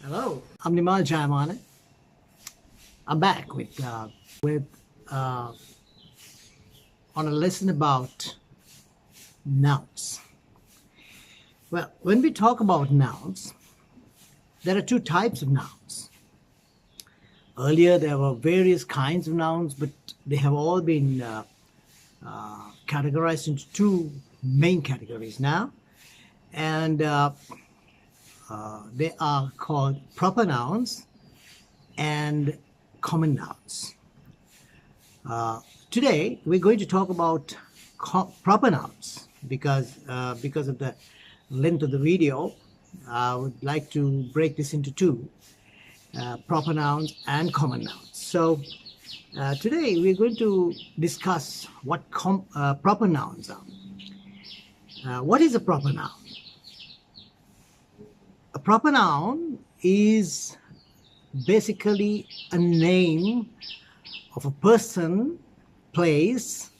Hello, I'm Nimal Jayamanne. I'm back with on a lesson about nouns. Well, when we talk about nouns, there are two types of nouns. Earlier, there were various kinds of nouns, but they have all been categorized into two main categories now, and they are called proper nouns and common nouns. Today, we're going to talk about proper nouns because of the length of the video. I would like to break this into two, proper nouns and common nouns. So today, we're going to discuss what proper nouns are. What is a proper noun? A proper noun is basically a name of a person, place,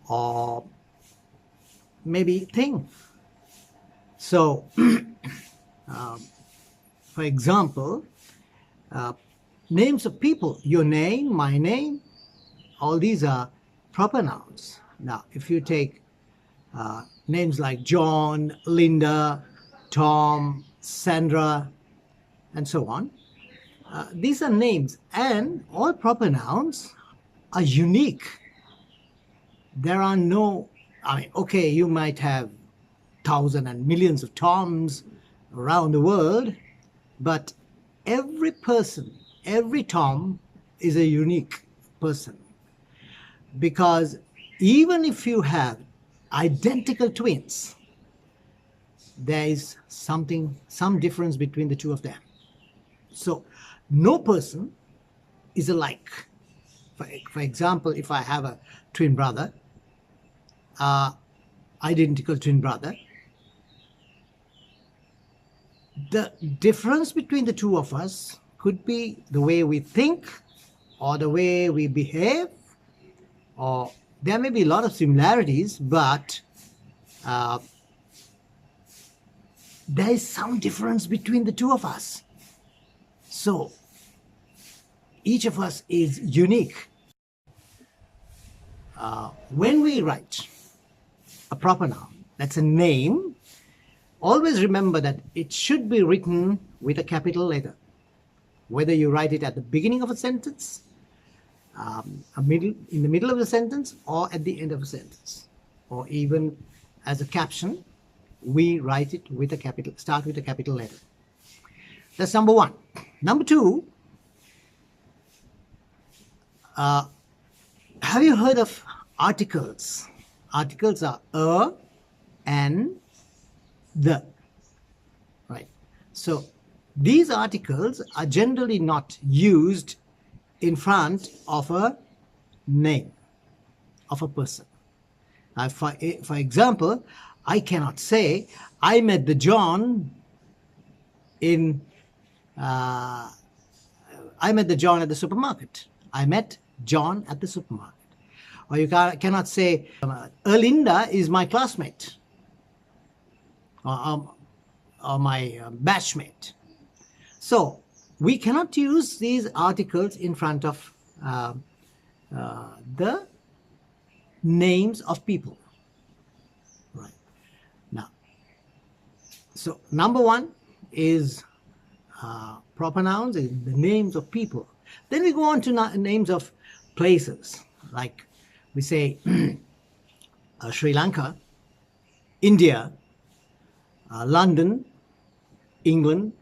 or maybe thing. So, for example, names of people, your name, my name, all these are proper nouns. Now, if you take names like John, Linda, Tom, Sandra, and so on, these are names, and all proper nouns are unique. There are no, okay, you might have thousands and millions of Toms around the world, but every person, every Tom is a unique person. Because even if you have identical twins, there is some difference between the two of them. So no person is alike. For example, if I have a twin brother, identical twin brother, the difference between the two of us could be the way we think or the way we behave, or there may be a lot of similarities, but there is some difference between the two of us. So each of us is unique. When we write a proper noun, that's a name, always remember that it should be written with a capital letter. Whether you write it at the beginning of a sentence, in the middle of a sentence, or at the end of a sentence, or even as a caption, we write it with a capital, start with a capital letter. That's number one. Number two, have you heard of articles? Articles are a and the, right? So these articles are generally not used in front of a name of a person. For example, I cannot say, I met the John in, I met the John at the supermarket. I met John at the supermarket. Or you cannot say, Erlinda is my classmate or my batchmate. So we cannot use these articles in front of the names of people. Right. Now, so number one is proper nouns, is the names of people. Then we go on to names of places, like we say Sri Lanka, India, London, England,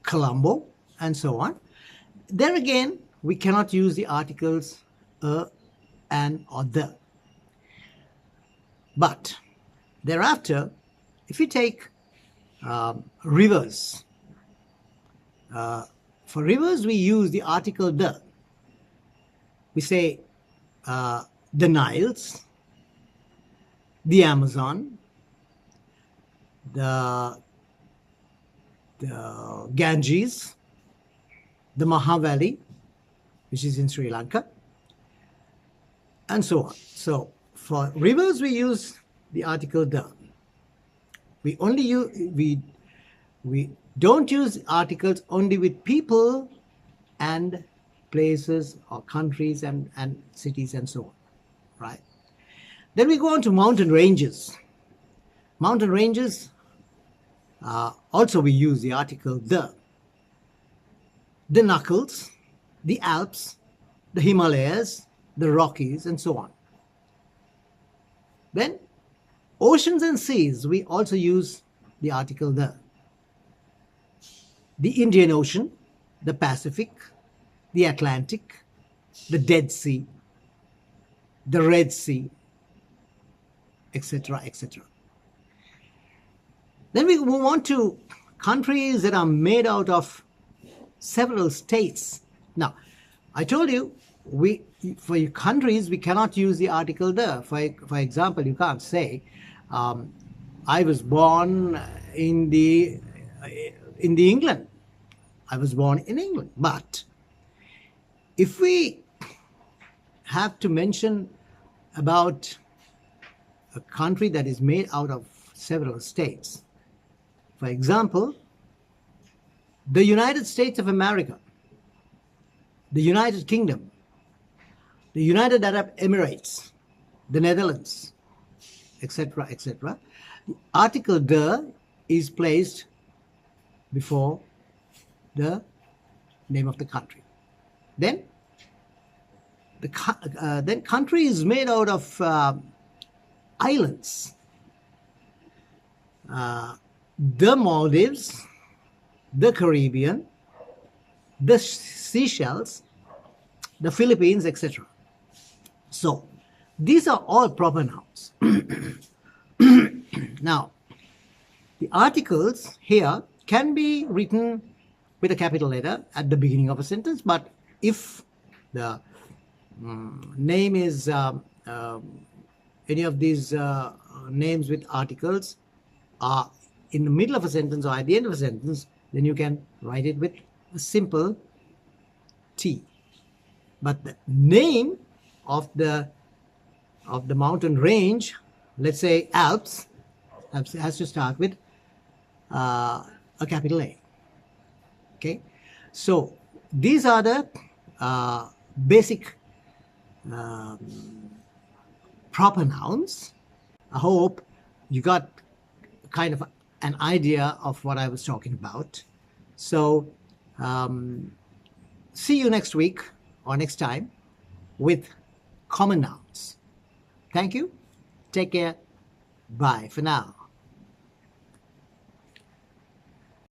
Colombo, and so on. There again, we cannot use the articles a, an, or the. But thereafter, if you take rivers, for rivers we use the article the. We say the Niles, the Amazon, the Ganges, the Mahavali, which is in Sri Lanka, and so on. So for rivers we use the article the. We only use we don't use articles only with people and places or countries and cities and so on, right? Then we go on to mountain ranges. Mountain ranges, also we use the article the. The Knuckles, the Alps, the Himalayas, the Rockies, and so on. Then oceans and seas, we also use the article the. The Indian Ocean, the Pacific, the Atlantic, the Dead Sea, the Red Sea, etc., etc. Then we move on to countries that are made out of several states. Now, I told you, for countries, we cannot use the article the. For example, you can't say, I was born in the England. I was born in England. But if we have to mention about a country that is made out of several states, for example, the United States of America, the United Kingdom, the United Arab Emirates, the Netherlands, etc., etc., the article the is placed before the name of the country. Then, then country is made out of islands. The Maldives, the Caribbean, the Seychelles, the Philippines, etc. So, these are all proper nouns. Now, the articles here can be written with a capital letter at the beginning of a sentence, but if the name is any of these names with articles are in the middle of a sentence or at the end of a sentence, then you can write it with a simple T. But the name of the mountain range, let's say Alps, has to start with a capital A. Okay, so these are the basic proper nouns. I hope you got kind of an idea of what I was talking about. So see you next week or next time with common nouns. Thank you. Take care. Bye for now.